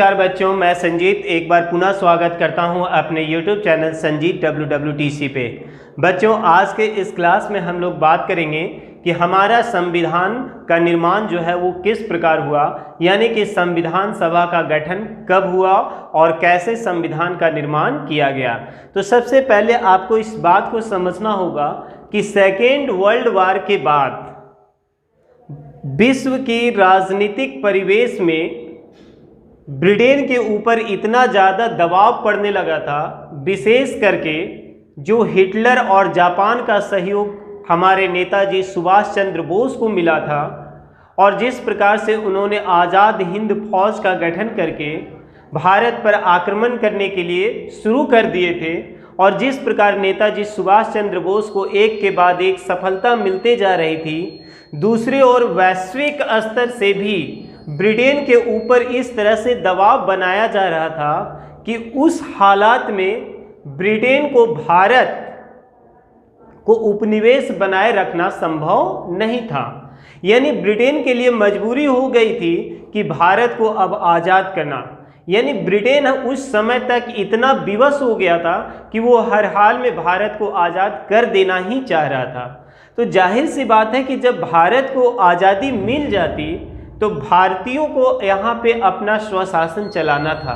नमस्कार बच्चों, मैं संजीत एक बार पुनः स्वागत करता हूं अपने YouTube चैनल संजीत WWTC पे। बच्चों, आज के इस क्लास में हम लोग बात करेंगे कि हमारा संविधान का निर्माण जो है वो किस प्रकार हुआ, यानी कि संविधान सभा का गठन कब हुआ और कैसे संविधान का निर्माण किया गया। तो सबसे पहले आपको इस बात को समझना होगा कि सेकेंड वर्ल्ड वॉर के बाद विश्व की राजनीतिक परिवेश में ब्रिटेन के ऊपर इतना ज़्यादा दबाव पड़ने लगा था, विशेष करके जो हिटलर और जापान का सहयोग हमारे नेताजी सुभाष चंद्र बोस को मिला था और जिस प्रकार से उन्होंने आज़ाद हिंद फौज का गठन करके भारत पर आक्रमण करने के लिए शुरू कर दिए थे और जिस प्रकार नेताजी सुभाष चंद्र बोस को एक के बाद एक सफलता मिलते जा रही थी, दूसरी ओर वैश्विक स्तर से भी ब्रिटेन के ऊपर इस तरह से दबाव बनाया जा रहा था कि उस हालात में ब्रिटेन को भारत को उपनिवेश बनाए रखना संभव नहीं था। यानी ब्रिटेन के लिए मजबूरी हो गई थी कि भारत को अब आज़ाद करना। यानी ब्रिटेन उस समय तक इतना विवश हो गया था कि वो हर हाल में भारत को आज़ाद कर देना ही चाह रहा था। तो जाहिर सी बात है कि जब भारत को आज़ादी मिल जाती तो भारतीयों को यहाँ पे अपना स्वशासन चलाना था।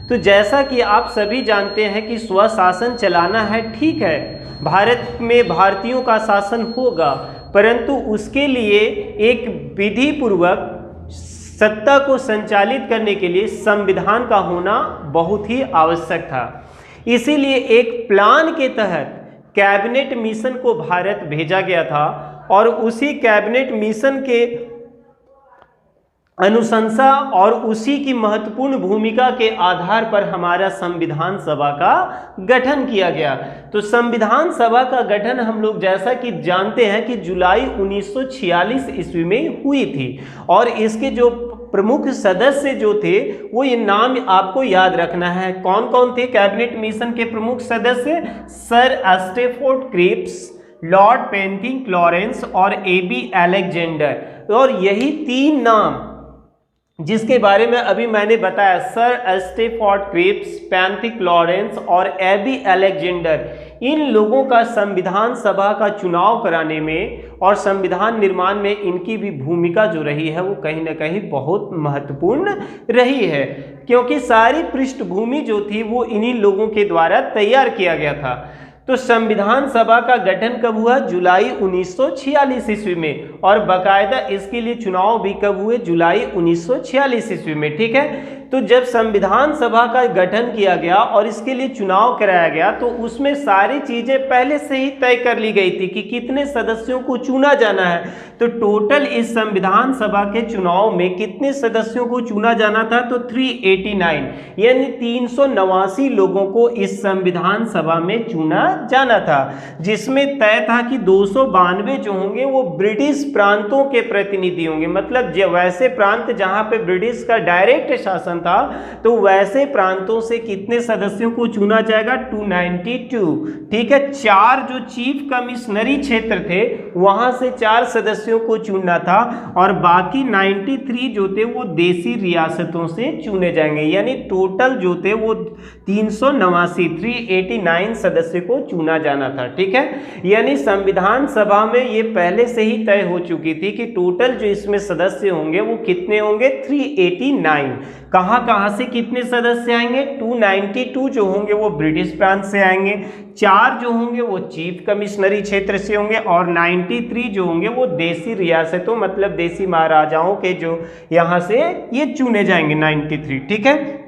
तो जैसा कि आप सभी जानते हैं कि स्वशासन चलाना है, ठीक है, भारत में भारतीयों का शासन होगा, परंतु उसके लिए एक विधि पूर्वक सत्ता को संचालित करने के लिए संविधान का होना बहुत ही आवश्यक था। इसीलिए एक प्लान के तहत कैबिनेट मिशन को भारत भेजा गया था और उसी कैबिनेट मिशन के अनुशंसा और उसी की महत्वपूर्ण भूमिका के आधार पर हमारा संविधान सभा का गठन किया गया। तो संविधान सभा का गठन हम लोग जैसा कि जानते हैं कि जुलाई 1946 ईस्वी में हुई थी और इसके जो प्रमुख सदस्य जो थे वो ये नाम आपको याद रखना है। कौन कौन थे कैबिनेट मिशन के प्रमुख सदस्य? सर स्टैफोर्ड क्रिप्स, लॉर्ड पेंथिंग क्लॉरेंस और AB अलेक्जेंडर। और यही तीन नाम जिसके बारे में अभी मैंने बताया, सर स्टैफोर्ड क्रिप्स, पेंथिंग क्लॉरेंस और AB अलेक्जेंडर, इन लोगों का संविधान सभा का चुनाव कराने में और संविधान निर्माण में इनकी भी भूमिका जो रही है वो कहीं ना कहीं बहुत महत्वपूर्ण रही है, क्योंकि सारी पृष्ठभूमि जो थी वो इन्हीं लोगों के द्वारा तैयार किया गया था। तो संविधान सभा का गठन कब हुआ? जुलाई 1946 ईस्वी में, और बाकायदा इसके लिए चुनाव भी कब हुए? जुलाई 1946 ईस्वी में, ठीक है। तो जब संविधान सभा का गठन किया गया और इसके लिए चुनाव कराया गया तो उसमें सारी चीजें पहले से ही तय कर ली गई थी कि कितने सदस्यों को चुना जाना है। तो टोटल इस संविधान सभा के चुनाव में कितने सदस्यों को चुना जाना था? तो 389, यानी 389 लोगों को इस संविधान सभा में चुना जाना था, जिसमें तय था कि 292 जो होंगे वो ब्रिटिश प्रांतों के प्रतिनिधि होंगे। मतलब वैसे प्रांत जहां पे ब्रिटिश का डायरेक्ट शासन था तो वैसे प्रांतों से कितने सदस्यों को चुना जाएगा? 292, ठीक है। 4 जो चीफ कमिश्नरी क्षेत्र थे वहां से 4 सदस्यों को चुनना था और बाकी 93 जो थे वो देसी रियासतों से चुने जाएंगे। यानी टोटल जो थे वो 389 सदस्य को चुना जाना था, ठीक है। यानी संविधान सभा में ये पहले से ही तय हो चुकी थी कि टोटल जो इसमें सदस्य होंगे वो कितने होंगे? 389। कहां कहां से कितने सदस्य आएंगे? 292 जो होंगे वो ब्रिटिश प्रांत से आएंगे, 4 जो होंगे वो चीफ कमिश्नरी क्षेत्र से होंगे और 93 जो होंगे वो देसी रियासतों मतलब देसी महाराजाओं के जो यहां से ये चुने जाएंगे 93, ठीक है।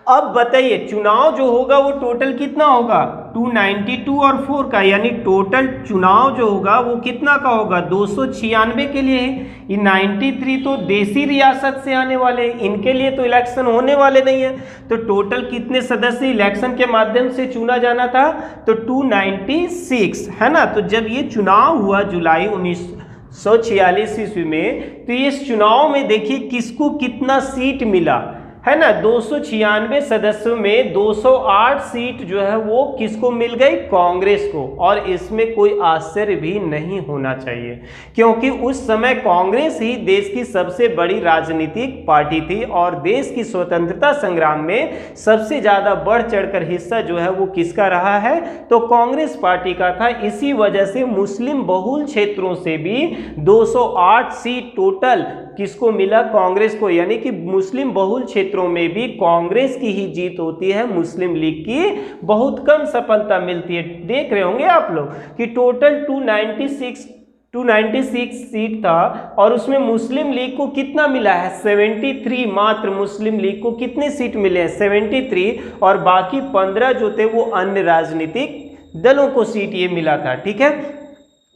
अब बताइए चुनाव जो होगा वो टोटल कितना होगा? 292 और 4 का, यानी टोटल चुनाव जो होगा वो कितना का होगा? 296 के लिए है। ये 93 तो देसी रियासत से आने वाले हैं, इनके लिए तो इलेक्शन होने वाले नहीं है। तो टोटल कितने सदस्य इलेक्शन के माध्यम से चुना जाना था? तो 296, है ना। तो जब ये चुनाव हुआ जुलाई 1946 ईस्वी में, तो इस चुनाव में देखिए किसको कितना सीट मिला। है ना, 296 सदस्यों में 208 सीट जो है वो किसको मिल गई, कांग्रेस को। और इसमें कोई आश्चर्य भी नहीं होना चाहिए, क्योंकि उस समय कांग्रेस ही देश की सबसे बड़ी राजनीतिक पार्टी थी और देश की स्वतंत्रता संग्राम में सबसे ज्यादा बढ़ चढ़कर हिस्सा जो है वो किसका रहा है, तो कांग्रेस पार्टी का था। इसी वजह से मुस्लिम बहुल क्षेत्रों से भी 208 सीट टोटल किसको मिला, कांग्रेस को। यानी कि मुस्लिम बहुल क्षेत्रों में भी कांग्रेस की ही जीत होती है, मुस्लिम लीग की बहुत कम सफलता मिलती है। देख रहे होंगे आप लोग कि टोटल 296 सीट था और उसमें मुस्लिम लीग को कितना मिला है, 73। मात्र मुस्लिम लीग को कितने सीट मिले हैं, 73, और बाकी 15 जो थे वो अन्य राजनीतिक दलों को सीट ये मिला था। ठीक है,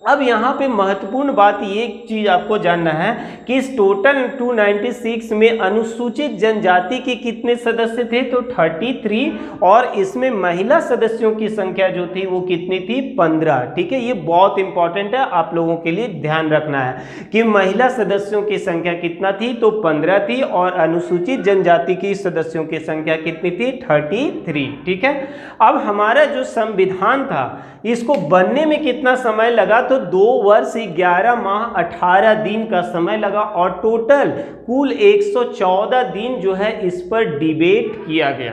अब यहाँ पे महत्वपूर्ण बात ये चीज आपको जानना है कि इस टोटल 296 में अनुसूचित जनजाति के कितने सदस्य थे, तो 33, और इसमें महिला सदस्यों की संख्या जो थी वो कितनी थी, 15। ठीक है, ये बहुत इंपॉर्टेंट है, आप लोगों के लिए ध्यान रखना है कि महिला सदस्यों की संख्या कितना थी, तो 15 थी, और अनुसूचित जनजाति की सदस्यों की संख्या कितनी थी, 33। ठीक है, अब हमारा जो संविधान था इसको बनने में कितना समय लगा, तो 2 वर्ष 11 माह 18 दिन का समय लगा, और टोटल कुल 114 दिन जो है इस पर डिबेट किया गया।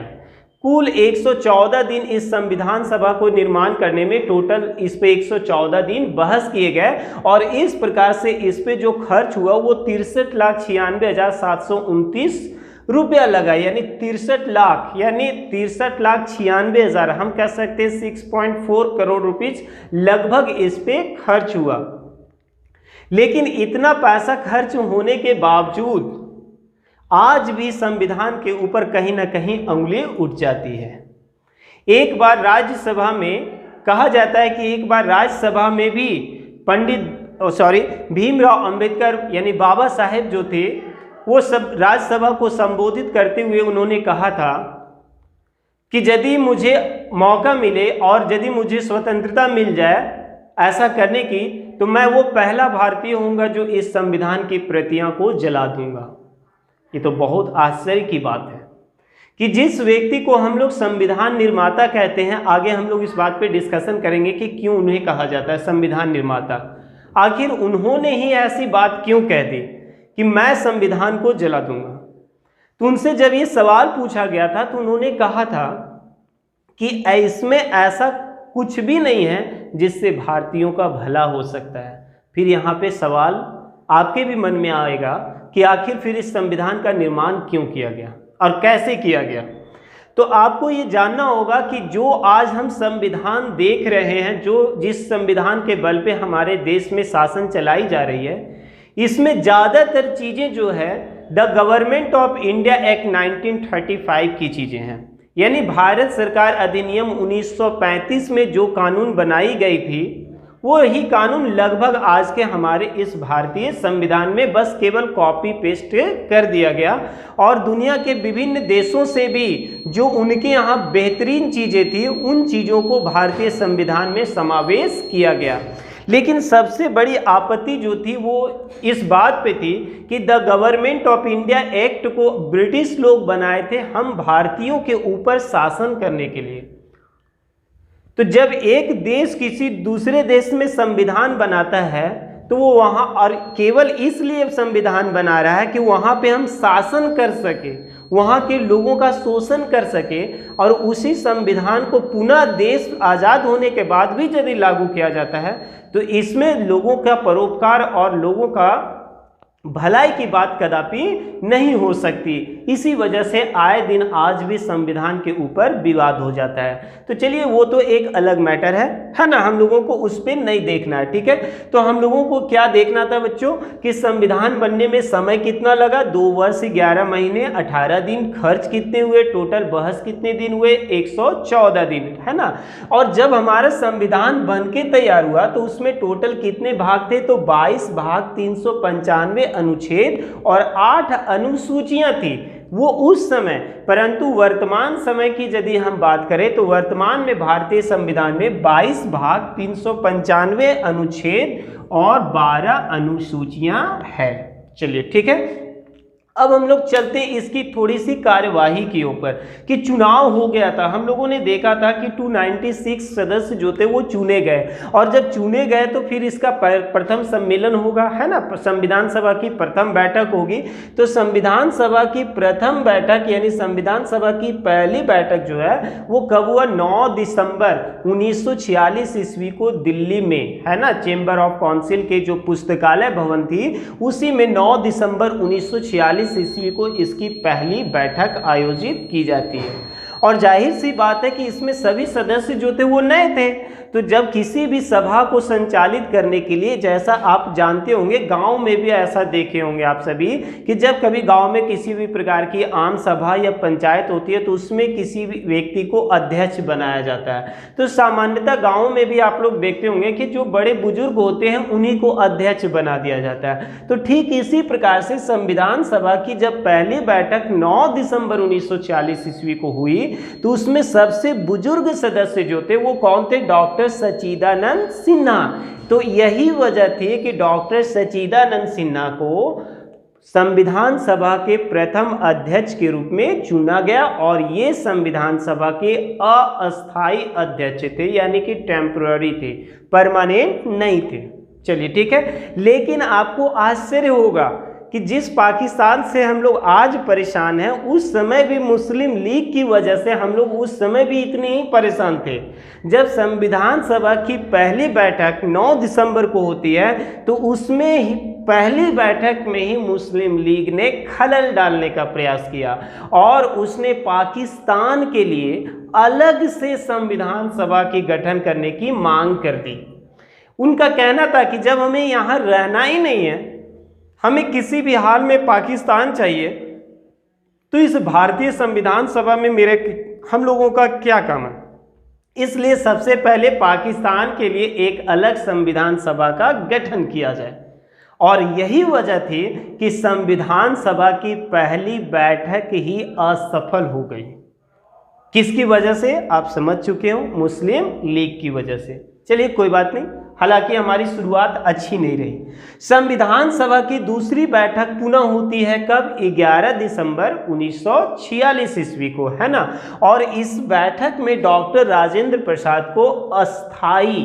कुल 114 दिन इस संविधान सभा को निर्माण करने में टोटल इस पे 114 दिन बहस किए गए, और इस प्रकार से इस पे जो खर्च हुआ वो 63,96,729 रुपया लगा, यानी 63 लाख, यानी 63,96,000, हम कह सकते हैं 6.4 करोड़ रुपीज लगभग इस पे खर्च हुआ। लेकिन इतना पैसा खर्च होने के बावजूद आज भी संविधान के ऊपर कहीं ना कहीं उंगली उठ जाती है। एक बार राज्यसभा में कहा जाता है कि एक बार राज्यसभा में भी भीमराव अंबेडकर यानी बाबा साहेब जो थे वो सब राज्यसभा को संबोधित करते हुए उन्होंने कहा था कि यदि मुझे मौका मिले और यदि मुझे स्वतंत्रता मिल जाए ऐसा करने की, तो मैं वो पहला भारतीय होऊंगा जो इस संविधान की प्रतियां को जला दूंगा। ये तो बहुत आश्चर्य की बात है कि जिस व्यक्ति को हम लोग संविधान निर्माता कहते हैं, आगे हम लोग इस बात पे डिस्कशन करेंगे कि क्यों उन्हें कहा जाता है संविधान निर्माता, आखिर उन्होंने ही ऐसी बात क्यों कह दी कि मैं संविधान को जला दूंगा। तो उनसे जब ये सवाल पूछा गया था तो उन्होंने कहा था कि इसमें ऐसा कुछ भी नहीं है जिससे भारतीयों का भला हो सकता है। फिर यहाँ पे सवाल आपके भी मन में आएगा कि आखिर फिर इस संविधान का निर्माण क्यों किया गया और कैसे किया गया। तो आपको ये जानना होगा कि जो आज हम संविधान देख रहे हैं, जो जिस संविधान के बल पे हमारे देश में शासन चलाई जा रही है, इसमें ज़्यादातर चीज़ें जो है the government of India act 1935 की चीज़ें हैं। यानी भारत सरकार अधिनियम 1935 में जो कानून बनाई गई थी वो ही कानून लगभग आज के हमारे इस भारतीय संविधान में बस केवल कॉपी पेस्ट कर दिया गया, और दुनिया के विभिन्न देशों से भी जो उनके यहाँ बेहतरीन चीज़ें थी उन चीज़ों को भारतीय संविधान में समावेश किया गया। लेकिन सबसे बड़ी आपत्ति जो थी वो इस बात पे थी कि the government of India act को ब्रिटिश लोग बनाए थे हम भारतीयों के ऊपर शासन करने के लिए। तो जब एक देश किसी दूसरे देश में संविधान बनाता है तो वो वहाँ, और केवल इसलिए संविधान बना रहा है कि वहाँ पे हम शासन कर सके, वहाँ के लोगों का शोषण कर सके, और उसी संविधान को पुनः देश आज़ाद होने के बाद भी यदि लागू किया जाता है तो इसमें लोगों का परोपकार और लोगों का भलाई की बात कदापि नहीं हो सकती। इसी वजह से आए दिन आज भी संविधान के ऊपर विवाद हो जाता है। तो चलिए वो तो एक अलग मैटर है ना, हम लोगों को उस पर नहीं देखना है। ठीक है, तो हम लोगों को क्या देखना था बच्चों कि संविधान बनने में समय कितना लगा, 2 वर्ष 11 महीने 18 दिन, खर्च कितने हुए, टोटल बहस कितने दिन हुए, 114 दिन, है ना। और जब हमारा संविधान बन के तैयार हुआ तो उसमें टोटल कितने भाग थे, तो 22 भाग, 395 अनुच्छेद और 8 अनुसूचियां थी वो उस समय। परंतु वर्तमान समय की यदि हम बात करें तो वर्तमान में भारतीय संविधान में 22 भाग, 395 अनुच्छेद और 12 अनुसूचियां है। चलिए ठीक है, अब हम लोग चलते हैं इसकी थोड़ी सी कार्यवाही के ऊपर कि चुनाव हो गया था। हम लोगों ने देखा था कि 296 सदस्य जो थे वो चुने गए, और जब चुने गए तो फिर इसका प्रथम सम्मेलन होगा, है ना, संविधान सभा की प्रथम बैठक होगी। तो संविधान सभा की प्रथम बैठक यानी संविधान सभा की पहली बैठक जो है वो कब हुआ? 9 दिसंबर 1946 ईस्वी को दिल्ली में, है ना, चेंबर ऑफ काउंसिल के जो पुस्तकालय भवन थी उसी में 9 दिसंबर 1946 ईस्वी को इसकी पहली बैठक आयोजित की जाती है। और जाहिर सी बात है कि इसमें सभी सदस्य जो थे वो नए थे। तो जब किसी भी सभा को संचालित करने के लिए, जैसा आप जानते होंगे गांव में भी ऐसा देखे होंगे आप सभी कि जब कभी गांव में किसी भी प्रकार की आम सभा या पंचायत होती है तो उसमें किसी भी व्यक्ति को अध्यक्ष बनाया जाता है। तो सामान्यतः गाँव में भी आप लोग देखते होंगे कि जो बड़े बुजुर्ग होते हैं उन्हीं को अध्यक्ष बना दिया जाता है। तो ठीक इसी प्रकार से संविधान सभा की जब पहली बैठक 9 दिसंबर 1946 ईस्वी को हुई तो उसमें सबसे बुजुर्ग सदस्य जो थे वो कौन थे? डॉक्टर सच्चिदानंद सिन्हा। तो यही वजह थी कि डॉक्टर सच्चिदानंद सिन्हा को संविधान सभा के प्रथम अध्यक्ष के रूप में चुना गया, और ये संविधान सभा के अस्थायी अध्यक्ष थे, यानी कि टेम्पररी थे, परमानेंट नहीं थे। चलिए ठीक है, लेकिन आपको आश्चर्य होगा कि जिस पाकिस्तान से हम लोग आज परेशान हैं उस समय भी मुस्लिम लीग की वजह से हम लोग उस समय भी इतने ही परेशान थे। जब संविधान सभा की पहली बैठक 9 दिसंबर को होती है तो उसमें ही पहली बैठक में ही मुस्लिम लीग ने खलल डालने का प्रयास किया और उसने पाकिस्तान के लिए अलग से संविधान सभा की गठन करने की मांग कर दी। उनका कहना था कि जब हमें यहाँ रहना ही नहीं है, हमें किसी भी हाल में पाकिस्तान चाहिए, तो इस भारतीय संविधान सभा में हम लोगों का क्या काम है? इसलिए सबसे पहले पाकिस्तान के लिए एक अलग संविधान सभा का गठन किया जाए। और यही वजह थी कि संविधान सभा की पहली बैठक ही असफल हो गई। किसकी वजह से? आप समझ चुके हो, मुस्लिम लीग की वजह से। चलिए कोई बात नहीं, हालांकि हमारी शुरुआत अच्छी नहीं रही। संविधान सभा की दूसरी बैठक पुनः होती है कब? 11 दिसंबर 1946 ईस्वी को, है ना। और इस बैठक में डॉक्टर राजेंद्र प्रसाद को अस्थाई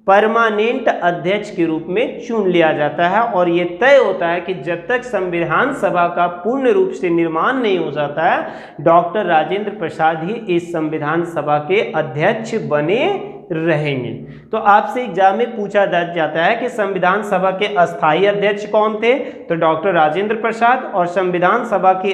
परमानेंट अध्यक्ष के रूप में चुन लिया जाता है, और ये तय होता है कि जब तक संविधान सभा का पूर्ण रूप से निर्माण नहीं हो जाता है, डॉक्टर राजेंद्र प्रसाद ही इस संविधान सभा के अध्यक्ष बने रहेंगे। तो आपसे एग्जाम में पूछा जाता है कि संविधान सभा के अस्थायी अध्यक्ष कौन थे? तो डॉक्टर राजेंद्र प्रसाद। और संविधान सभा के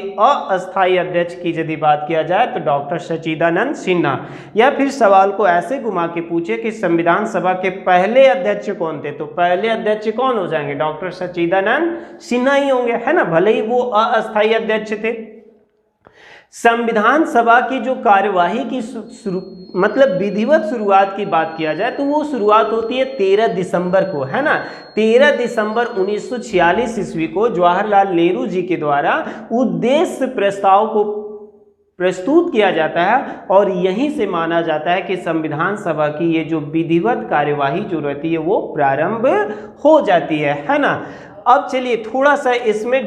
अस्थायी अध्यक्ष की यदि बात किया जाए तो डॉक्टर सच्चिदानंद सिन्हा। या फिर सवाल को ऐसे घुमा के पूछे कि संविधान सभा के पहले अध्यक्ष कौन थे, तो पहले अध्यक्ष कौन हो जाएंगे? डॉक्टर सच्चिदानंद सिन्हा ही होंगे, है ना, भले ही वो अस्थायी अध्यक्ष थे। संविधान सभा की जो कार्यवाही की मतलब विधिवत शुरुआत की बात किया जाए तो वो शुरुआत होती है 13 दिसंबर को, है ना। 13 दिसंबर 1946 ईस्वी को जवाहरलाल नेहरू जी के द्वारा उद्देश्य प्रस्ताव को प्रस्तुत किया जाता है, और यहीं से माना जाता है कि संविधान सभा की ये जो विधिवत कार्यवाही जो रहती है वो प्रारंभ हो जाती है ना। अब चलिए थोड़ा सा इसमें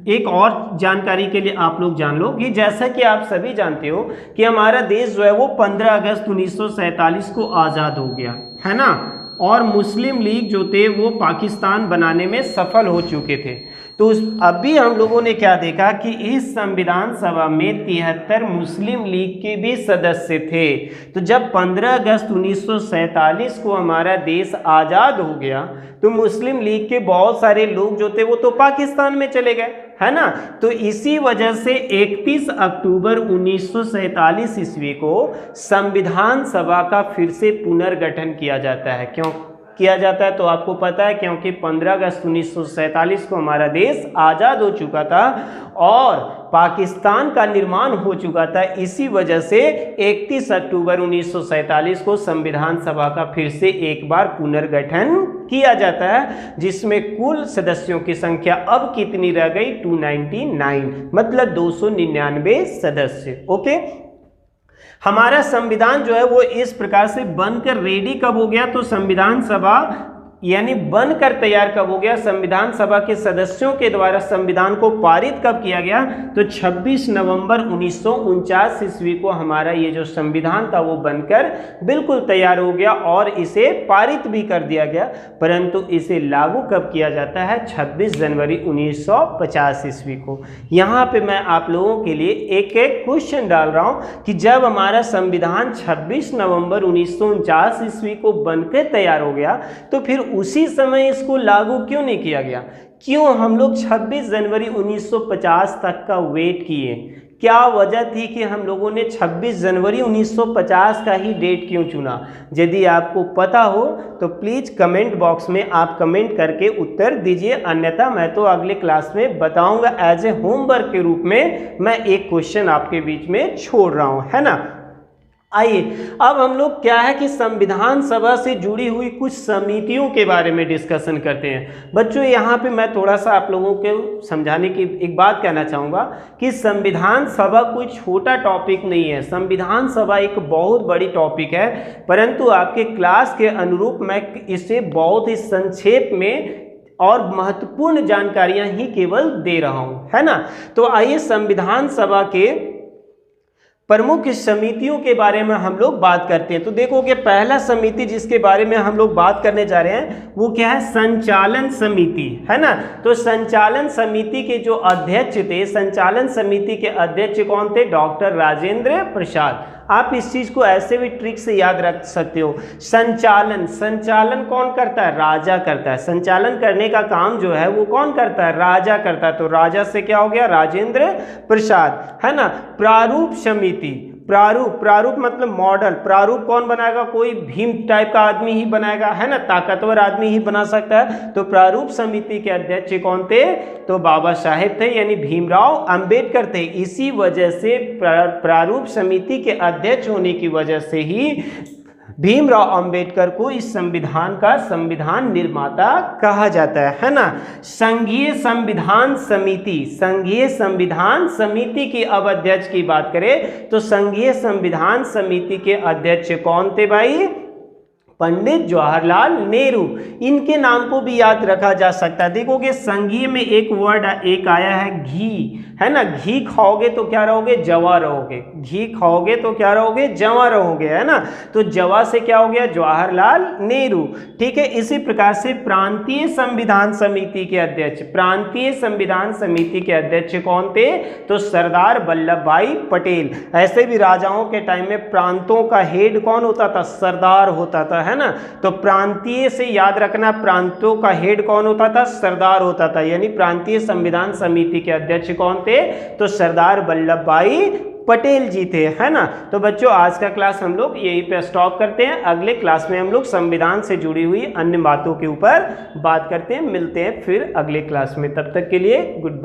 एक और जानकारी के लिए आप लोग जान लो कि जैसा कि आप सभी जानते हो कि हमारा देश जो है वो 15 अगस्त 1947 को आज़ाद हो गया, है ना। और मुस्लिम लीग जो थे वो पाकिस्तान बनाने में सफल हो चुके थे। तो अभी हम लोगों ने क्या देखा कि इस संविधान सभा में 73 मुस्लिम लीग के भी सदस्य थे। तो जब 15 अगस्त 1947 को हमारा देश आज़ाद हो गया तो मुस्लिम लीग के बहुत सारे लोग जो थे वो तो पाकिस्तान में चले गए, है ना। तो इसी वजह से 31 अक्टूबर 1947 ईस्वी को संविधान सभा का फिर से पुनर्गठन किया जाता है। क्यों किया जाता है? तो आपको पता है, क्योंकि 15 अगस्त 1947 को हमारा देश आज़ाद हो चुका था और पाकिस्तान का निर्माण हो चुका था। इसी वजह से 31 अक्टूबर 1947 को संविधान सभा का फिर से एक बार पुनर्गठन किया जाता है, जिसमें कुल सदस्यों की संख्या अब कितनी रह गई? 299, मतलब 299 सदस्य। ओके, हमारा संविधान जो है वो इस प्रकार से बनकर रेडी कब हो गया? तो संविधान सभा यानी बनकर तैयार कब हो गया, संविधान सभा के सदस्यों के द्वारा संविधान को पारित कब किया गया, तो 26 नवंबर 1949 ईस्वी को हमारा ये जो संविधान था वो बनकर बिल्कुल तैयार हो गया और इसे पारित भी कर दिया गया। परंतु इसे लागू कब किया जाता है, 26 जनवरी 1950 ईस्वी को। यहाँ पे मैं आप लोगों के लिए एक एक क्वेश्चन डाल रहा हूँ कि जब हमारा संविधान 26 नवंबर 1949 ईस्वी को बनकर तैयार हो गया तो फिर उसी समय इसको लागू क्यों नहीं किया गया, क्यों हम लोग 26 जनवरी 1950 तक का वेट किए, क्या वजह थी कि हम लोगों ने 26 जनवरी 1950 का ही डेट क्यों चुना। यदि आपको पता हो तो प्लीज़ कमेंट बॉक्स में आप कमेंट करके उत्तर दीजिए, अन्यथा मैं तो अगले क्लास में बताऊंगा। एज ए होमवर्क के रूप में मैं एक क्वेश्चन आपके बीच में छोड़ रहा हूं, है ना। आइए अब हम लोग क्या है कि संविधान सभा से जुड़ी हुई कुछ समितियों के बारे में डिस्कशन करते हैं। बच्चों यहाँ पे मैं थोड़ा सा आप लोगों को समझाने की एक बात कहना चाहूँगा कि संविधान सभा कोई छोटा टॉपिक नहीं है, संविधान सभा एक बहुत बड़ी टॉपिक है, परंतु आपके क्लास के अनुरूप मैं इसे बहुत ही संक्षेप में और महत्वपूर्ण जानकारियाँ ही केवल दे रहा हूँ, है ना। तो आइए संविधान सभा के प्रमुख समितियों के बारे में हम लोग बात करते हैं। तो देखोगे पहला समिति जिसके बारे में हम लोग बात करने जा रहे हैं वो क्या है, संचालन समिति, है ना। तो संचालन समिति के जो अध्यक्ष थे, संचालन समिति के अध्यक्ष कौन थे, डॉक्टर राजेंद्र प्रसाद। आप इस चीज को ऐसे भी ट्रिक से याद रख सकते हो। संचालन, संचालन कौन करता है, राजा करता है। संचालन करने का काम जो है वो कौन करता है, राजा करता है। तो राजा से क्या हो गया, राजेंद्र प्रसाद, है ना। प्रारूप समिति, प्रारूप, प्रारूप मतलब मॉडल, प्रारूप कौन बनाएगा, कोई भीम टाइप का आदमी ही बनाएगा, है ना, ताकतवर आदमी ही बना सकता है। तो प्रारूप समिति के अध्यक्ष कौन थे, तो बाबा साहेब थे, यानी भीमराव अंबेडकर थे। इसी वजह से प्रारूप समिति के अध्यक्ष होने की वजह से ही भीमराव अंबेडकर को इस संविधान का संविधान निर्माता कहा जाता है ना। संघीय संविधान समिति, संघीय संविधान समिति की अब अध्यक्ष की बात करें तो संघीय संविधान समिति के अध्यक्ष कौन थे भाई, पंडित जवाहरलाल नेहरू। इनके नाम को भी याद रखा जा सकता है। देखोगे संघीय में एक वर्ड एक आया है घी, है ना। घी खाओगे तो क्या रहोगे, जवा रहोगे। घी खाओगे तो क्या रहोगे, जवा रहोगे, है ना। तो जवा से क्या हो गया, जवाहरलाल नेहरू, ठीक है। इसी प्रकार से प्रांतीय संविधान समिति के अध्यक्ष, प्रांतीय संविधान समिति के अध्यक्ष कौन थे, तो सरदार वल्लभ भाई पटेल। ऐसे भी राजाओं के टाइम में प्रांतों का हेड कौन होता था, सरदार होता था, है ना। तो प्रांतीय से याद रखना, प्रांतों का हेड कौन होता था, सरदार होता था। यानी प्रांतीय संविधान समिति के अध्यक्ष कौन थे, तो सरदार वल्लभ भाई पटेल जी थे, है ना। तो बच्चों आज का क्लास हम लोग यहीं पे स्टॉप करते हैं। अगले क्लास में हम लोग संविधान से जुड़ी हुई अन्य बातों के ऊपर बात करते हैं। मिलते हैं फिर अगले क्लास में, तब तक के लिए गुड बाय।